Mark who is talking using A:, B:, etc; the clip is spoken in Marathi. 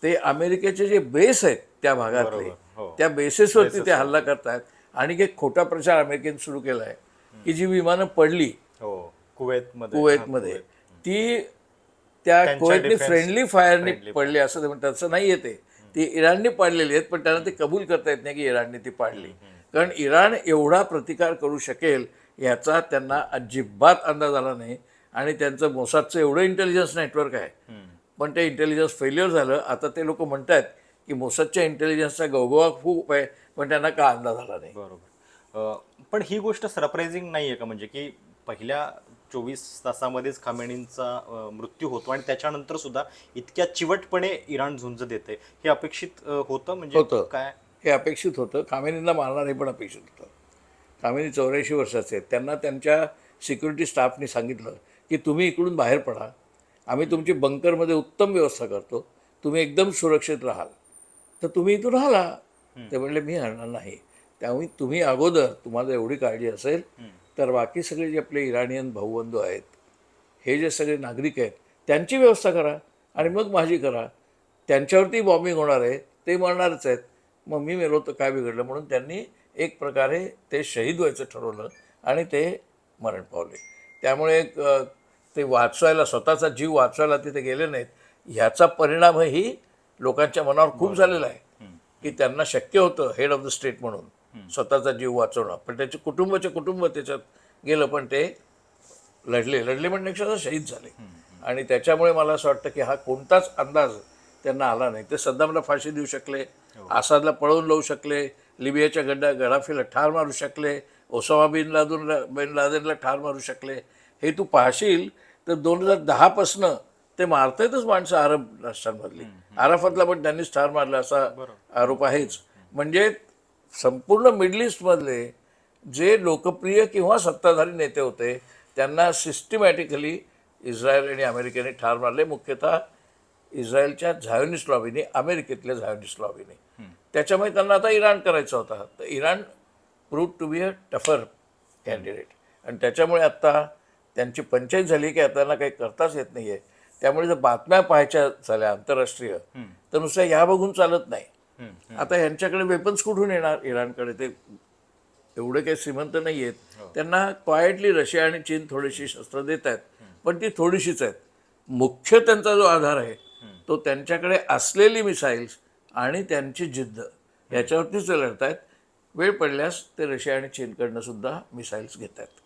A: ते अमेरिकेचे जे बेस आहेत त्या भागातले,
B: बरोबर. हो.
A: त्या बेसेसवरती ते हल्ला करतायत. आणि एक खोटा प्रचार अमेरिकेने सुरू केला आहे की जी विमानं पडली
B: हो. कुवेतमध्ये, हां,
A: कुवेतमध्ये,
B: कुवेत.
A: ती त्या
B: त्यांच्या
A: कुवेतने
B: डिफेन्स
A: फ्रेंडली फायरनी
B: फ्रेंडली फायर.
A: पडली असं ते म्हणतात. तसं नाही आहे ते. ती इराणने पाडलेली आहेत, पण त्यांना ते कबूल करता येत नाही की इराणने ती पाडली. कारण इराण एवढा प्रतिकार करू शकेल याचा त्यांना अजिबात अंदाज आला नाही. आणि त्यांचं मोसादचं एवढं इंटेलिजन्स नेटवर्क आहे, पण ते इंटेलिजन्स फेल्युअर झालं. आता ते लोक म्हणतात की मोसादच्या इंटेलिजन्सचा गवगवा खूप आहे, पण त्यांना का अंदाज आला नाही.
B: बरोबर. पण ही गोष्ट सरप्राइझिंग नाही आहे का, म्हणजे की पहिल्या 24 तासामध्येच खामेनींचा मृत्यू होतो आणि त्याच्यानंतर सुद्धा इतक्या चिवटपणे इराण झुंज देते, हे अपेक्षित होतं म्हणजे
A: होतं,
B: काय?
A: हे अपेक्षित होतं. खामेनींना मारणार हे पण अपेक्षित होतं. खामेनी 84 वर्षाचे आहेत. त्यांना त्यांच्या सिक्युरिटी स्टाफने सांगितलं की तुम्ही इकडून बाहेर पडा, आम्ही तुमची बंकरमध्ये उत्तम व्यवस्था करतो, तुम्ही एकदम सुरक्षित राहाल, तर तुम्ही इथून राहा. ते म्हणले मी हरणार नाही. त्यामुळे तुम्ही अगोदर, तुम्हाला एवढी काळजी असेल तर बाकी सगळे जे आपले इराणियन भाऊबंधू आहेत, हे जे सगळे नागरिक आहेत, त्यांची व्यवस्था करा आणि मग माझी करा. त्यांच्यावरती बॉम्बिंग होणार आहे, ते मरणारच आहेत, मग मी मेलो तर काय बिघडलं. म्हणून त्यांनी एक प्रकारे ते शहीद व्हायचं ठरवलं आणि ते मरण पावले. त्यामुळे ते वाचवायला, स्वतःचा जीव वाचवायला तिथे गेले नाहीत. ह्याचा परिणामही लोकांच्या मनावर खूप झालेला आहे की त्यांना शक्य होतं हेड ऑफ द स्टेट म्हणून स्वतःचा जीव वाचवणं, पण त्याचे कुटुंब त्याच्यात गेलं. पण ते लढले म्हणण्यापेक्षा शहीद झाले. आणि त्याच्यामुळे मला असं वाटतं की हा कोणताच अंदाज त्यांना आला नाही. ते सद्दामला फाशी देऊ शकले, आसादला पळवून लावू शकले, लिबियाच्या गडाफीला ठार मारू शकले, ओसामा बिन लादेनला ठार मारू शकले. हे तू पाहशील तर 2010 ते मारतायतच माणसं अरब राष्ट्रांमधली. अराफतला पण त्यांनीच ठार मारला असा आरोप आहेच. म्हणजे संपूर्ण मिडल ईस्टमधले जे लोकप्रिय किंवा सत्ताधारी नेते होते त्यांना सिस्टमॅटिकली इस्रायल आणि अमेरिकेने ठार मारले. मुख्यतः इस्रायलच्या झायोनिस्ट लॉबीने, अमेरिकेतल्या झायोनिस्ट लॉबीने. त्याच्यामुळे त्यांना आता इराण करायचा होता. तर Iran prove to be a tougher candidate. आणि त्याच्यामुळे आत्ता त्यांची पंचायत झाली की आता त्यांना काही करताच येत नाही आहे. त्यामुळे जर बातम्या पाहायच्या झाल्या आंतरराष्ट्रीय, तर नुसतं ह्या बघून चालत नाही. आता ह्यांच्याकडे वेपन्स कुठून येणार इराणकडे? ते एवढे काही श्रीमंत नाही आहेत. त्यांना क्वायटली रशिया आणि चीन थोडीशी शस्त्र देत आहेत, पण ती थोडीशीच आहेत. मुख्य त्यांचा जो आधार आहे तो त्यांच्याकडे असलेली मिसाईल्स आणि त्यांची जिद्द याच्यावरतीच ते लढत आहेत. वेळ पडल्यास ते रशिया आणि चीनकडनं सुद्धा मिसाईल्स घेत आहेत.